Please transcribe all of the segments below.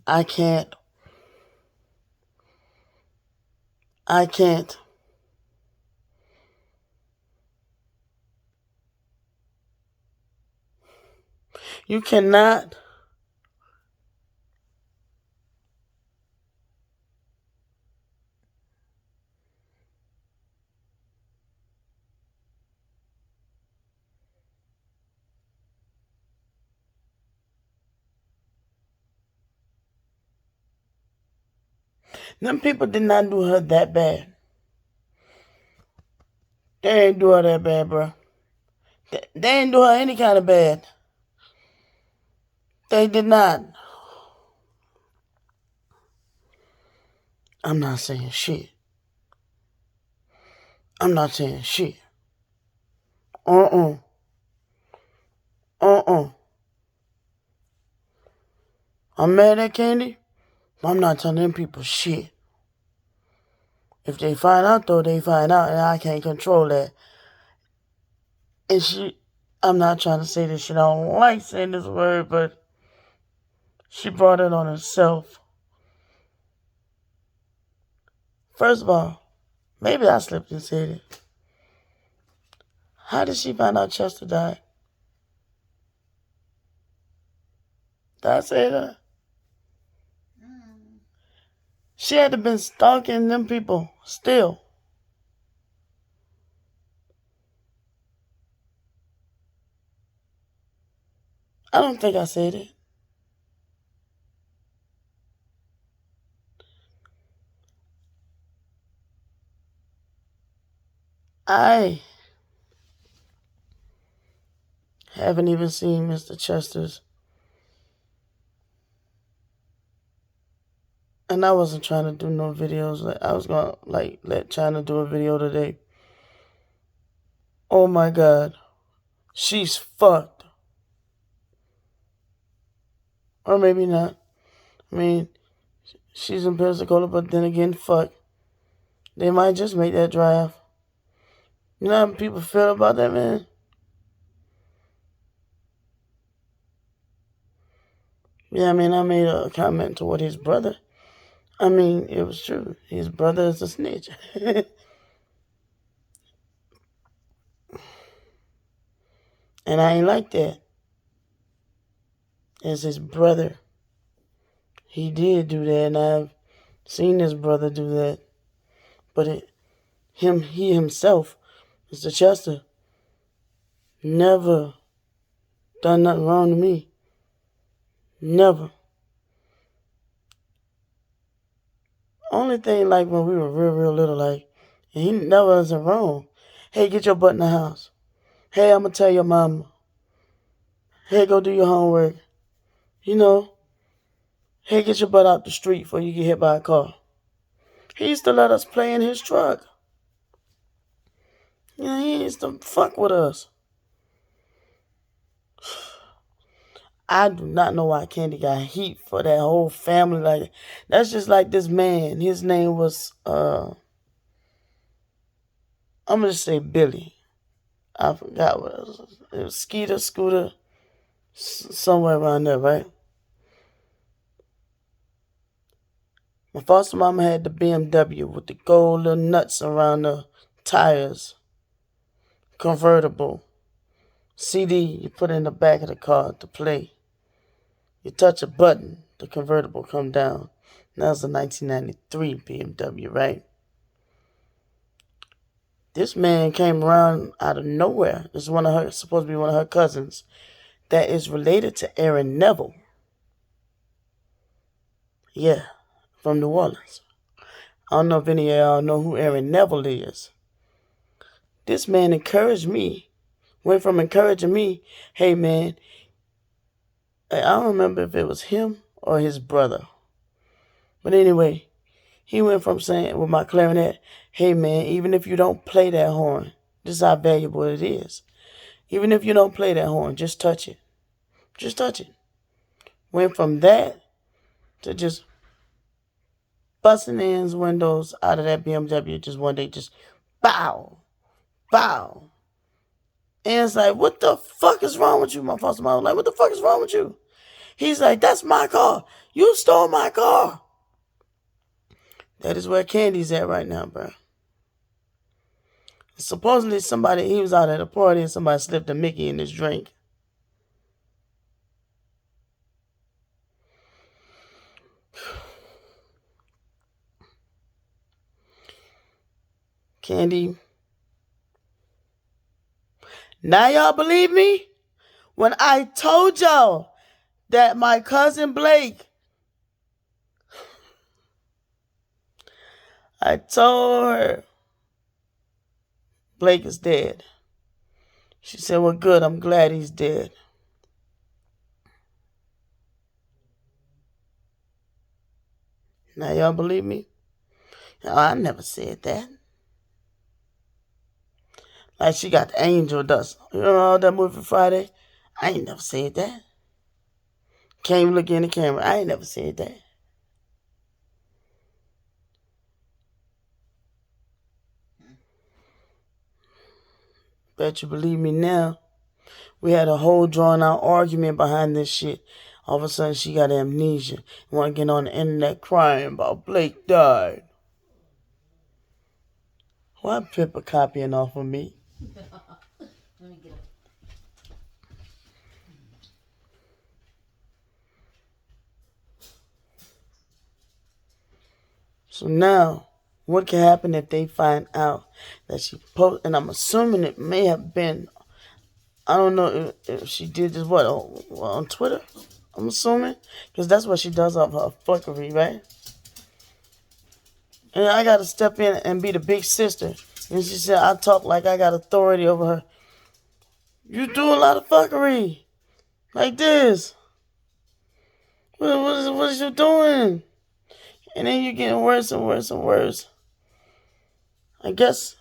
I can't. I can't. You cannot. Them people did not do her that bad. They ain't do her that bad, bro. They ain't do her any kind of bad. They did not. I'm not saying shit. I'm not saying shit. Uh-uh. Uh-uh. I'm mad at Candy, but I'm not telling them people shit. If they find out, though, they find out, and I can't control that. And I'm not trying to say this shit. I don't like saying this word, but she brought it on herself. First of all, maybe I slipped and said it. How did she find out Chester died? Did I say that? She had to been stalking them people still. I don't think I said it. I haven't even seen Mr. Chester's. And I wasn't trying to do no videos. Like I was gonna trying to do a video today. Oh my God, she's fucked, or maybe not. I mean, she's in Pensacola, but then again, fuck. They might just make that drive. You know how people feel about that, man? Yeah, I mean, I made a comment toward his brother. I mean, it was true. His brother is a snitch. And I ain't like that. As his brother, he did do that, and I've seen his brother do that. But he himself, Mr. Chester, never done nothing wrong to me. Never. Only thing, like, when we were real little, like, and he never was wrong. Hey, get your butt in the house. Hey, I'm going to tell your mama. Hey, go do your homework. You know, hey, get your butt out the street before you get hit by a car. He used to let us play in his truck. Yeah, he used to fuck with us. I do not know why Candy got heat for that whole family. Like, that's just like this man. His name was, I'm going to just say Billy. I forgot what it was. It was Skeeter, Scooter, somewhere around there, right? My foster mama had the BMW with the gold little nuts around the tires. Convertible. CD you put in the back of the car to play. You touch a button, the convertible come down. That was a 1993 BMW, right? This man came around out of nowhere. This is supposed to be one of her cousins that is related to Aaron Neville. Yeah, from New Orleans. I don't know if any of y'all know who Aaron Neville is. This man encouraged me. Went from encouraging me, hey man, I don't remember if it was him or his brother. But anyway, he went from saying with my clarinet, hey man, even if you don't play that horn, this is how valuable it is. Even if you don't play that horn, just touch it. Just touch it. Went from that to just busting in windows out of that BMW just one day, just bow, bow. And it's like, what the fuck is wrong with you? My foster mom was like, what the fuck is wrong with you? He's like, that's my car. You stole my car. That is where Candy's at right now, bro. Supposedly he was out at a party and somebody slipped a Mickey in his drink. Candy. Now y'all believe me? When I told y'all that my cousin Blake, I told her Blake is dead. She said, well, good, I'm glad he's dead. Now y'all believe me? No, I never said that. Like she got the angel dust. You know that movie Friday? I ain't never said that. Can't even look in the camera. I ain't never said that. Bet you believe me now. We had a whole drawn out argument behind this shit. All of a sudden she got amnesia. Want to get on the internet crying about Blake died. Why Pippa copying off of me? Let me get up. So now, what can happen if they find out that she posted, and I'm assuming it may have been, I don't know if she did this, on Twitter? I'm assuming, because that's what she does off her fuckery, right? And I got to step in and be the big sister. And she said, I talk like I got authority over her. You do a lot of fuckery. Like this. What is you doing? And then you're getting worse and worse and worse. I guess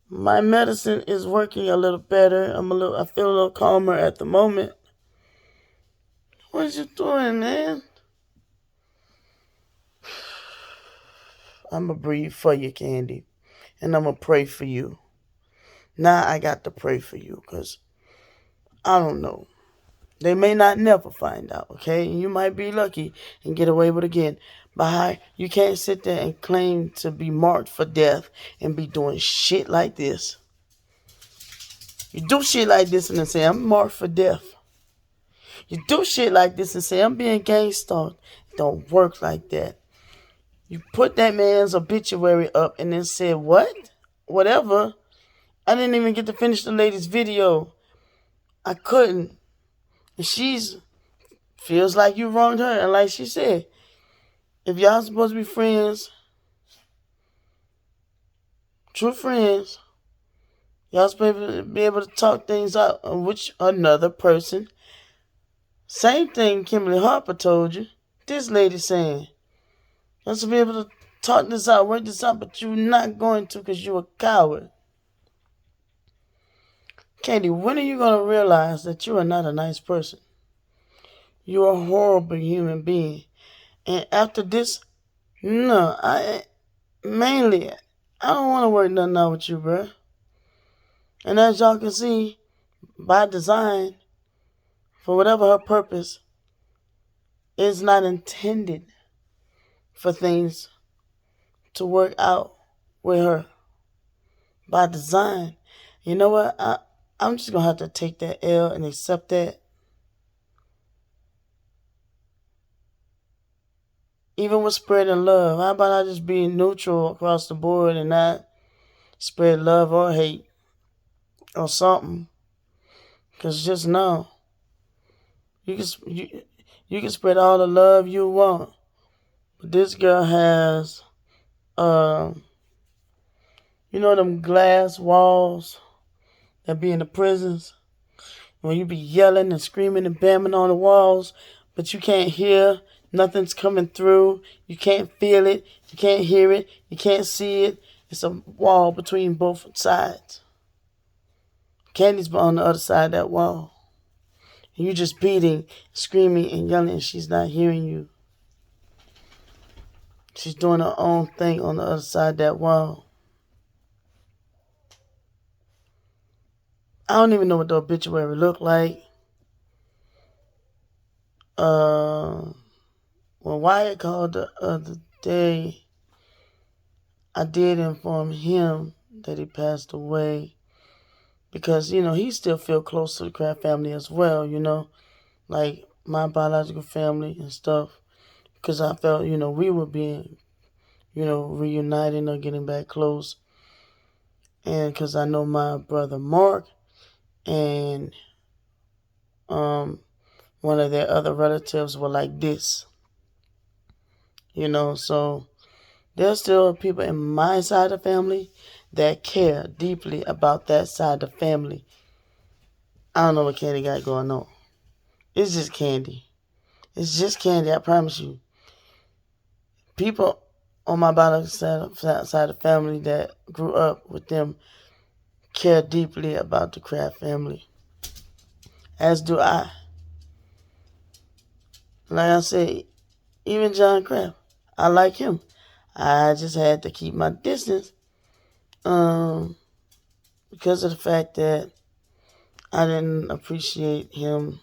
my medicine is working a little better. I feel a little calmer at the moment. What is you doing, man? I'ma breathe for you, Candy. And I'ma pray for you. Now I got to pray for you, because I don't know. They may not never find out, okay? You might be lucky and get away with it again. But you can't sit there and claim to be marked for death and be doing shit like this. You do shit like this and then say, I'm marked for death. You do shit like this and say, I'm being gang stalked. It don't work like that. You put that man's obituary up and then said, what? Whatever. I didn't even get to finish the lady's video. I couldn't. And feels like you wronged her. And like she said, if y'all supposed to be friends, true friends, y'all supposed to be able to talk things out with another person. Same thing Kimberly Harper told you. This lady saying, y'all supposed to be able to talk this out, work this out, but you're not going to because you're a coward. Candy, when are you going to realize that you are not a nice person? You're a horrible human being. And after this, no, I don't want to work nothing out with you, bruh. And as y'all can see, by design, for whatever her purpose, is not intended for things to work out with her. By design. You know what? I'm just going to have to take that L and accept that. Even with spreading love, how about I just be neutral across the board and not spread love or hate or something? Because just know, you can spread all the love you want. But this girl has, them glass walls that be in the prisons? When you be yelling and screaming and bamming on the walls, but you can't hear, nothing's coming through, you can't feel it, you can't hear it, you can't see it. It's a wall between both sides. Candy's on the other side of that wall. And you just beating, screaming, and yelling, and she's not hearing you. She's doing her own thing on the other side of that wall. I don't even know what the obituary looked like. Wyatt called the other day, I did inform him that he passed away because, he still feel close to the Kraft family as well, like my biological family and stuff, because I felt, we were being, reuniting or getting back close. And because I know my brother Mark and one of their other relatives were like this, so there's still people in my side of the family that care deeply about that side of the family. I don't know what Candy got going on. It's just Candy. It's just Candy, I promise you. People on my biological side of the family that grew up with them care deeply about the Kraft family. As do I. Like I said, even John Kraft. I like him. I just had to keep my distance because of the fact that I didn't appreciate him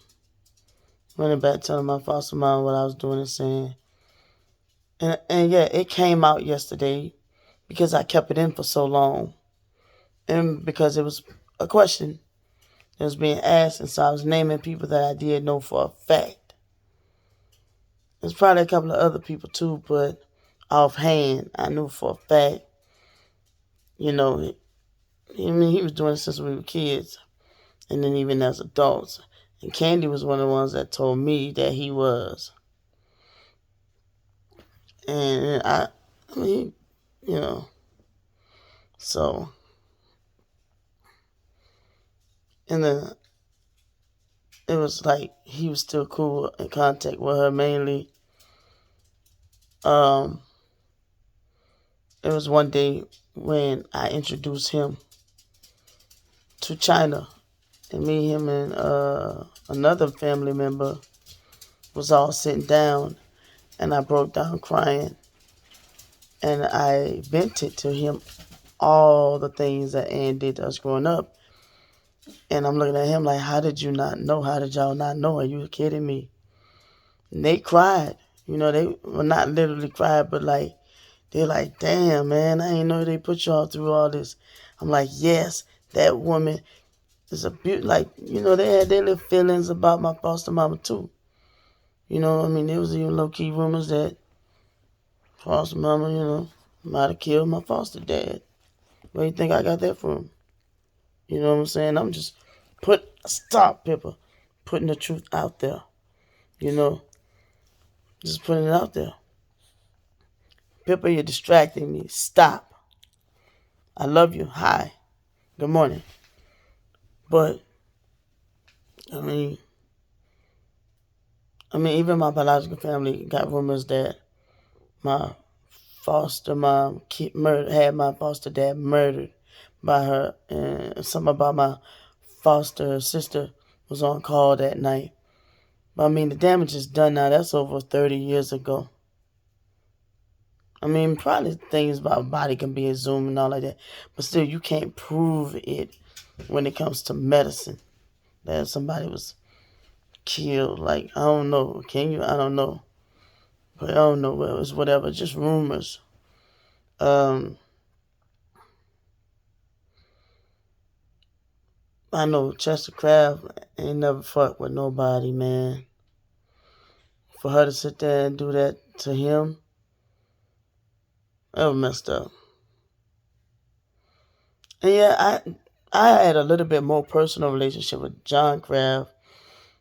running back telling my foster mom what I was doing and saying. And yeah, it came out yesterday because I kept it in for so long. And because it was a question that was being asked, and so I was naming people that I did know for a fact. There's probably a couple of other people too, but offhand, I knew for a fact, he was doing it since we were kids, and then even as adults. And Candy was one of the ones that told me that he was. And I mean, so, and then it was like he was still cool in contact with her mainly. It was one day when I introduced him to China, and me, him, and another family member was all sitting down, and I broke down crying, and I vented to him all the things that Ann did to us growing up. And I'm looking at him like, how did you not know? How did y'all not know? Are you kidding me? And they cried. They well, not literally cried, but like, they're like, damn, man, I didn't know they put y'all through all this. I'm like, yes, that woman is a beauty. Like, they had their little feelings about my foster mama too. There was even low-key rumors that foster mama, might have killed my foster dad. Where do you think I got that from? You know what I'm saying? I'm just stop, Pippa, putting the truth out there. Just putting it out there. Pippa, you're distracting me. Stop. I love you. Hi. Good morning. But, even my biological family got rumors that my foster mom had my foster dad murdered by her, and something about my foster sister was on call that night. But the damage is done now. That's over 30 years ago. Probably things about body can be assumed and all like that, but still, you can't prove it when it comes to medicine that somebody was killed. Like, I don't know. Can you? I don't know. But I don't know. It was whatever. Just rumors. I know Chester Kraft ain't never fucked with nobody, man. For her to sit there and do that to him, that was messed up. And yeah, I had a little bit more personal relationship with John Kraft.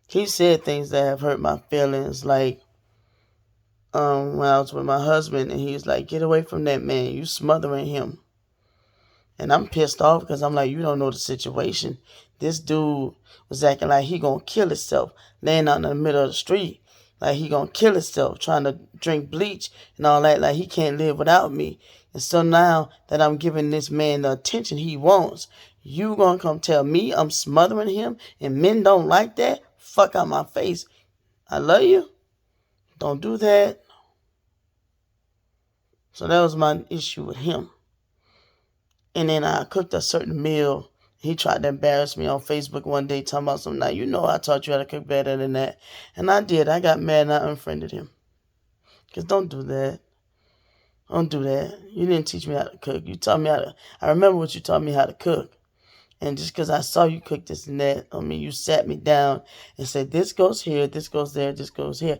He said things that have hurt my feelings, like when I was with my husband, and he was like, "Get away from that man, you smothering him." And I'm pissed off because I'm like, you don't know the situation. This dude was acting like he gonna kill himself, laying out in the middle of the street, like he gonna kill himself, trying to drink bleach and all that, like he can't live without me. And so now that I'm giving this man the attention he wants, you gonna come tell me I'm smothering him and men don't like that? Fuck out my face. I love you. Don't do that. So that was my issue with him. And then I cooked a certain meal. He tried to embarrass me on Facebook one day, talking about something. Now, I taught you how to cook better than that. And I did. I got mad and I unfriended him. Because don't do that. Don't do that. You didn't teach me how to cook. You taught me how to. I remember what you taught me how to cook. And just because I saw you cook this and that, I mean, you sat me down and said, this goes here, this goes there, this goes here.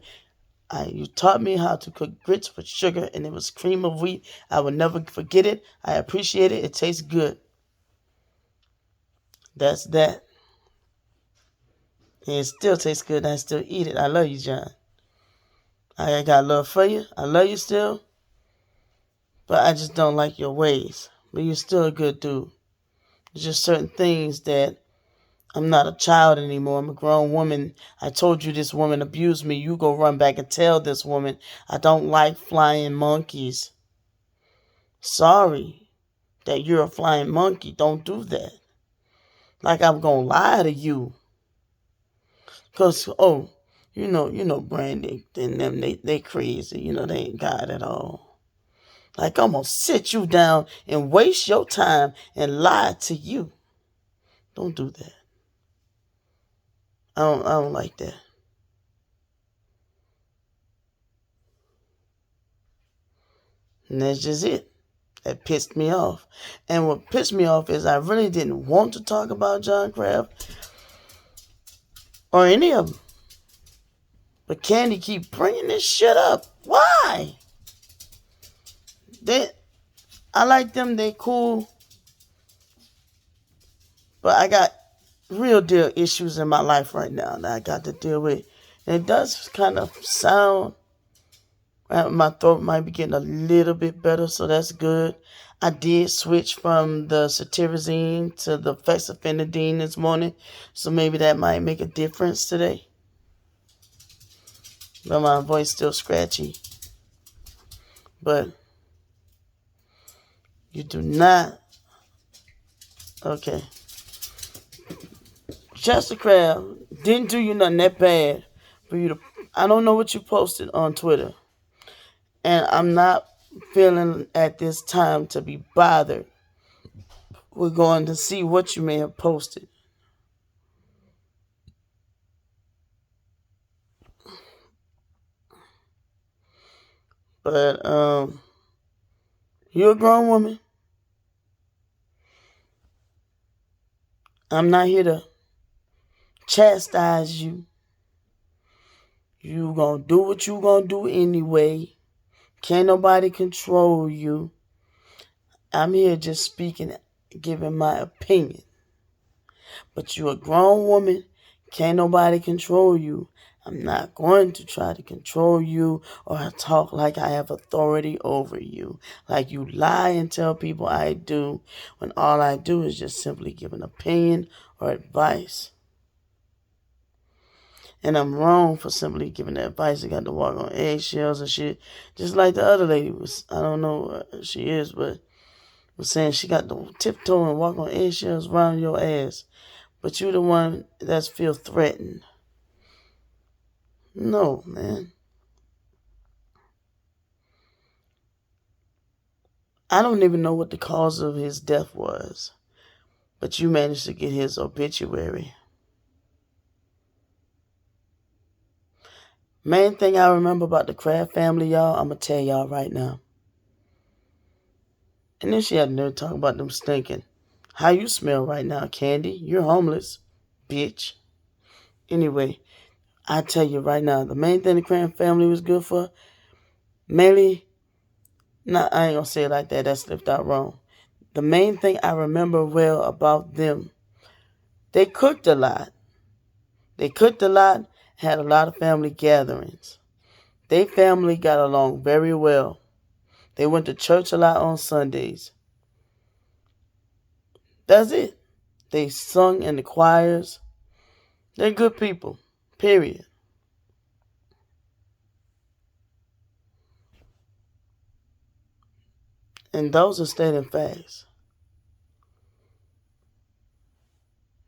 You taught me how to cook grits with sugar, and it was cream of wheat. I will never forget it. I appreciate it. It tastes good. That's that. And it still tastes good, and I still eat it. I love you, John. I got love for you. I love you still. But I just don't like your ways. But you're still a good dude. There's just certain things that I'm not a child anymore. I'm a grown woman. I told you this woman abused me. You go run back and tell this woman I don't like flying monkeys. Sorry that you're a flying monkey. Don't do that. Like I'm gonna lie to you. Cause you know Brandy and them they crazy. You know they ain't God at all. Like I'm gonna sit you down and waste your time and lie to you. Don't do that. I don't like that. And that's just it. That pissed me off. And what pissed me off is I really didn't want to talk about John Kraft or any of them. But Candy keep bringing this shit up. Why? I like them. They cool. But I got real deal issues in my life right now that I got to deal with. And it does kind of sound, my throat might be getting a little bit better, so that's good. I did switch from the cetirizine to the fexofenadine this morning, so maybe that might make a difference today. But my voice still scratchy. But you do not. Okay. Chester Crab didn't do you nothing that bad for you to. I don't know what you posted on Twitter. And I'm not feeling at this time to be bothered. We're going to see what you may have posted. But you're a grown woman. I'm not here to chastise you. You gonna do what you gonna do anyway. Can't nobody control you. I'm here just speaking, giving my opinion. But you're a grown woman. Can't nobody control you. I'm not going to try to control you or talk like I have authority over you. Like you lie and tell people I do, when all I do is just simply give an opinion or advice. And I'm wrong for simply giving that advice. I got to walk on eggshells and shit. Just like the other lady was, I don't know what she is, but was saying she got to tiptoe and walk on eggshells around your ass. But you the one that's feel threatened. No, man. I don't even know what the cause of his death was. But you managed to get his obituary. Main thing I remember about the Kraft family, y'all, I'm going to tell y'all right now. And then she had to talk about them stinking. How you smell right now, Candy? You're homeless, bitch. Anyway, I tell you right now, the main thing the Kraft family was good for, mainly, no, I ain't going to say it like that. That slipped out wrong. The main thing I remember well about them, they cooked a lot. They cooked a lot, had a lot of family gatherings. They family got along very well. They went to church a lot on Sundays. That's it. They sung in the choirs. They're good people, period. And those are stating facts.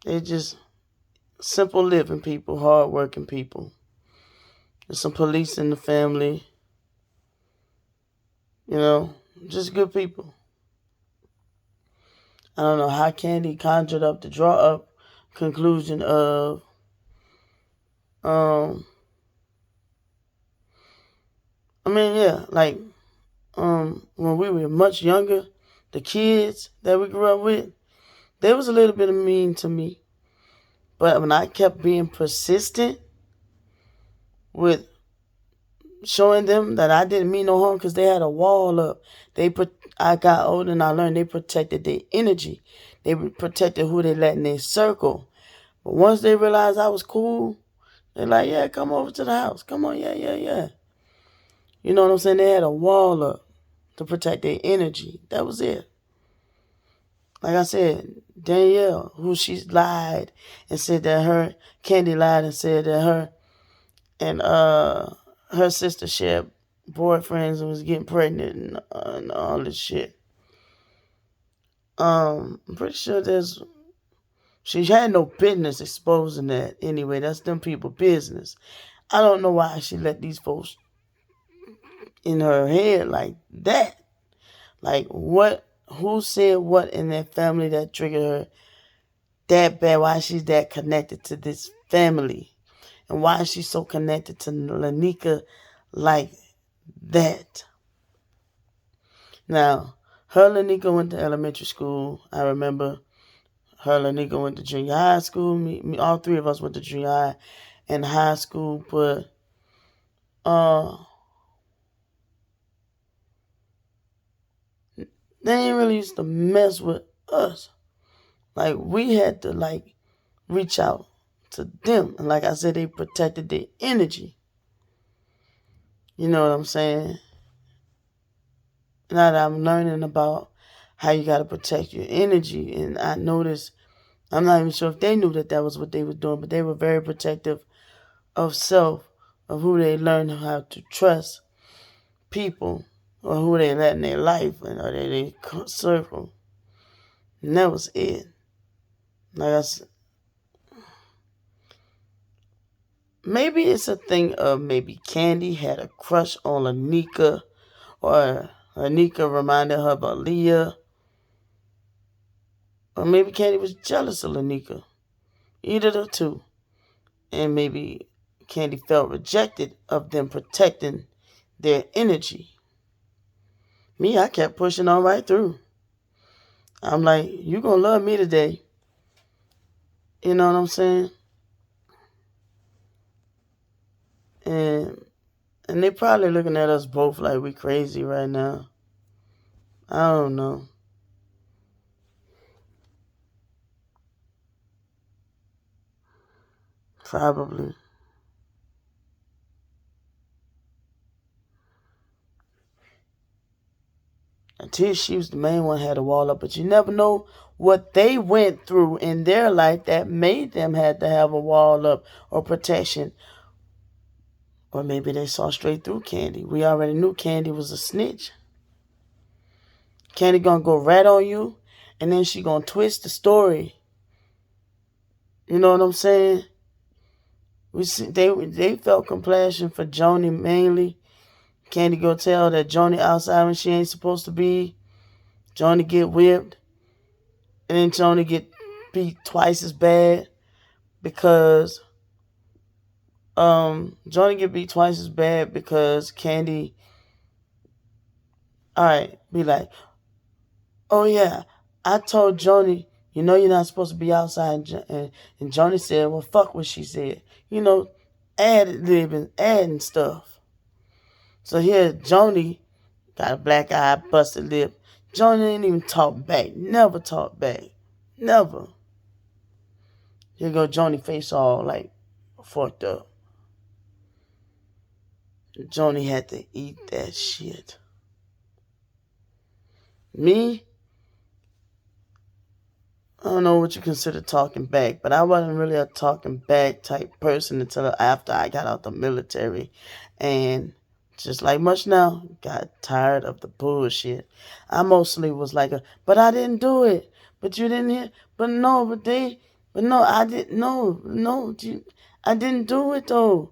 They're just simple living people, hard-working people. There's some police in the family. You know, just good people. I don't know how Candy conjured up the draw up conclusion of I mean, yeah, like, when we were much younger, the kids that we grew up with, they was a little bit mean to me. But when I kept being persistent with showing them that I didn't mean no harm, because they had a wall up. I got older and I learned they protected their energy. They protected who they let in their circle. But once they realized I was cool, they're like, yeah, come over to the house. Come on, yeah, yeah, yeah. You know what I'm saying? They had a wall up to protect their energy. That was it. Like I said, Danielle, who she lied and said that Candy lied and said that her and her sister shared boyfriends and was getting pregnant and all this shit. I'm pretty sure she had no business exposing that anyway. That's them people business. I don't know why she let these folks in her head like that. Like, what? Who said what in that family that triggered her that bad? Why she's that connected to this family? And why is she so connected to Lanika like that? Now, her and Lanika went to elementary school. I remember her and Lanika went to junior high school. All three of us went to junior high and high school. But they ain't really used to mess with us. Like, we had to, like, reach out to them. And like I said, they protected their energy. You know what I'm saying? Now that I'm learning about how you got to protect your energy, and I noticed, I'm not even sure if they knew that was what they were doing, but they were very protective of self, of who they learned how to trust people, or who they let in their life, or their circle. And that was it. Like I said, maybe it's a thing of maybe Candy had a crush on Lanika, or Lanika reminded her about Leah, or maybe Candy was jealous of Lanika. Either of the two. And maybe Candy felt rejected of them protecting their energy. Me, I kept pushing on right through. I'm like, you gonna love me today. You know what I'm saying? And they probably looking at us both like we crazy right now. I don't know. Probably. Until she was the main one had a wall up, but you never know what they went through in their life that made them had to have a wall up or protection. Or maybe they saw straight through Candy. We already knew Candy was a snitch. Candy gonna go rat on you, and then she gonna twist the story. You know what I'm saying? They felt compassion for Joni mainly. Candy go tell that Joni outside when she ain't supposed to be. Joni get whipped, and then Joni get beat twice as bad because Joni get beat twice as bad because Candy, alright, be like, oh yeah, I told Joni, you know you're not supposed to be outside. And Joni said, well, fuck what she said. You know, adding stuff. So here, Joni got a black eye, busted lip. Joni didn't even talk back. Never talked back. Never. Here go Joni face all like fucked up. Joni had to eat that shit. Me, I don't know what you consider talking back, but I wasn't really a talking back type person until after I got out the military. And just like much now, got tired of the bullshit. I mostly was like, but I didn't do it. But you didn't hear. But no, I didn't. No, I didn't do it though.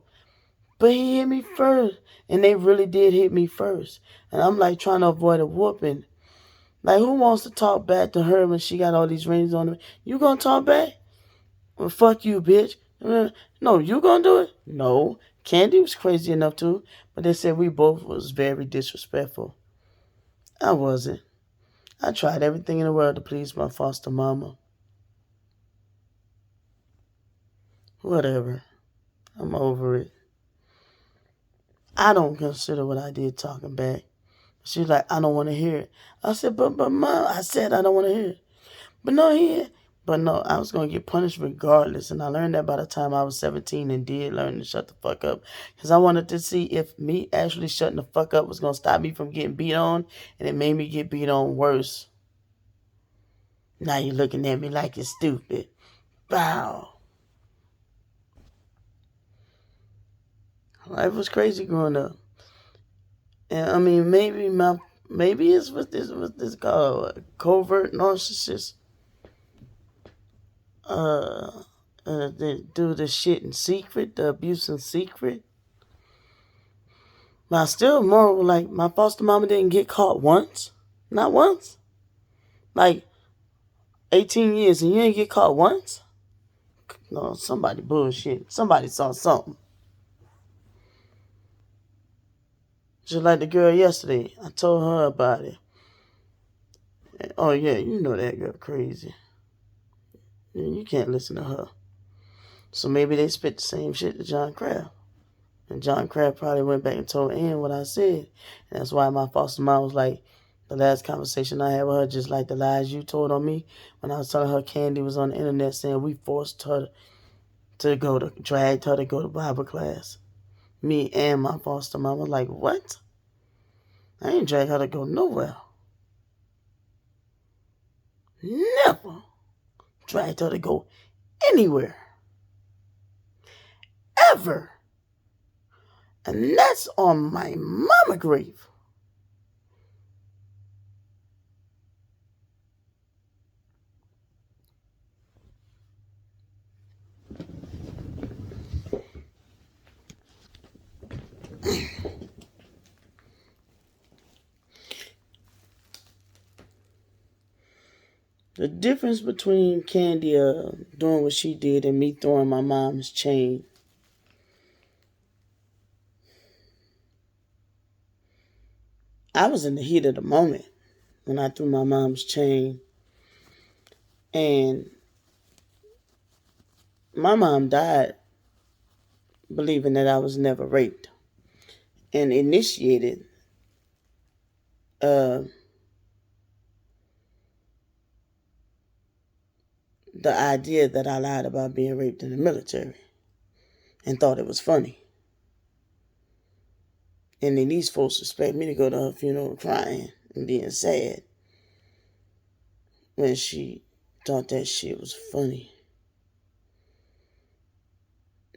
But he hit me first. And they really did hit me first. And I'm like trying to avoid a whooping. Like, who wants to talk back to her when she got all these rings on her? You gonna talk back? Well, fuck you, bitch. No, you gonna do it? No. Candy was crazy enough too, but they said we both was very disrespectful. I wasn't. I tried everything in the world to please my foster mama. Whatever. I'm over it. I don't consider what I did talking back. She was like, I don't want to hear it. I said, but mom, I said I don't want to hear it. But no, I was going to get punished regardless. And I learned that by the time I was 17 and did learn to shut the fuck up. Because I wanted to see if me actually shutting the fuck up was going to stop me from getting beat on. And it made me get beat on worse. Now you're looking at me like you're stupid. Bow. Life was crazy growing up. And I mean, maybe it's what this called, covert narcissist. They do the shit in secret, the abuse in secret. But I still more like my foster mama didn't get caught once. Not once. Like 18 years and you didn't get caught once? No, somebody bullshit. Somebody saw something. Just like the girl yesterday. I told her about it. Oh yeah, you know that girl crazy. You can't listen to her. So maybe they spit the same shit to John Kraft. And John Kraft probably went back and told Ann what I said. And that's why my foster mom was like, the last conversation I had with her, just like the lies you told on me, when I was telling her Candy was on the internet saying we forced her dragged her to go to Bible class. Me and my foster mom was like, what? I ain't drag her to go nowhere. Never dragged her to go anywhere. Ever. And that's on my mama grave. The difference between Candy doing what she did and me throwing my mom's chain. I was in the heat of the moment when I threw my mom's chain. And my mom died believing that I was never raped. And initiated the idea that I lied about being raped in the military and thought it was funny. And then these folks expect me to go to her funeral crying and being sad when she thought that shit was funny.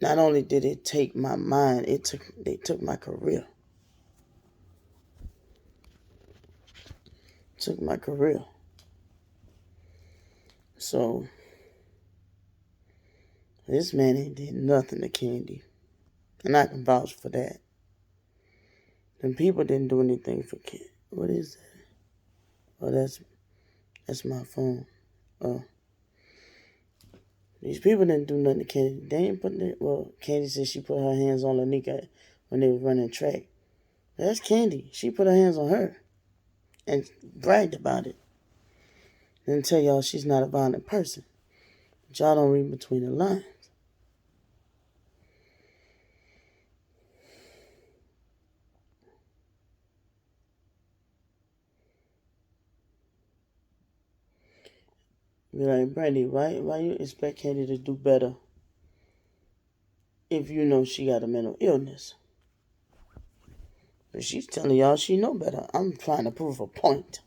Not only did it take my mind, they took my career. Took my career. So this man ain't did nothing to Candy. And I can vouch for that. And people didn't do anything for Candy. What is that? Oh, that's my phone. Oh. These people didn't do nothing to Candy. They ain't putting it. Well, Candy said she put her hands on Lanika when they were running track. That's Candy. She put her hands on her and bragged about it. And tell y'all she's not a violent person. But y'all don't read between the lines. Be like, Brandy, why you expect Candy to do better if you know she got a mental illness? But she's telling y'all she know better. I'm trying to prove a point.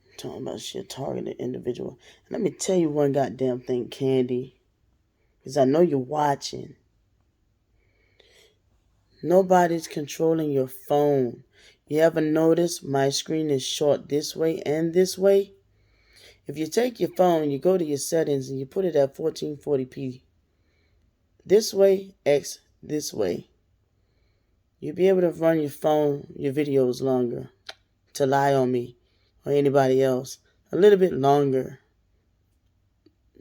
I'm talking about she a targeted individual. And let me tell you one goddamn thing, Candy. Because I know you're watching. Nobody's controlling your phone. You ever notice my screen is short this way and this way? If you take your phone, you go to your settings and you put it at 1440p. This way, X this way. You'll be able to run your phone, your videos longer. To lie on me or anybody else. A little bit longer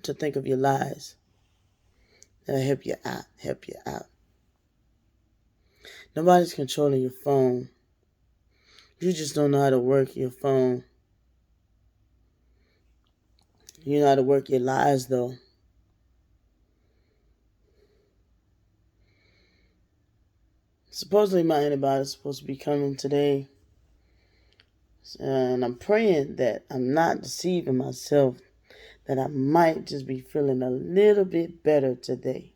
to think of your lies. That'll help you out. Help you out. Nobody's controlling your phone. You just don't know how to work your phone. You know how to work your lies, though. Supposedly, my antibiotic is supposed to be coming today. And I'm praying that I'm not deceiving myself, that I might just be feeling a little bit better today.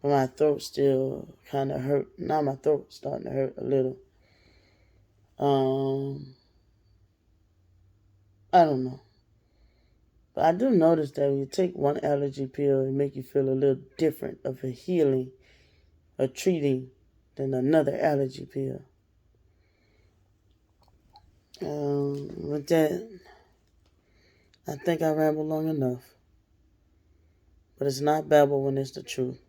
But my throat's still kind of hurt. Now my throat's starting to hurt a little. I don't know. But I do notice that when you take one allergy pill, it make you feel a little different of a healing or treating than another allergy pill. With that, I think I rambled long enough. But it's not babble when it's the truth.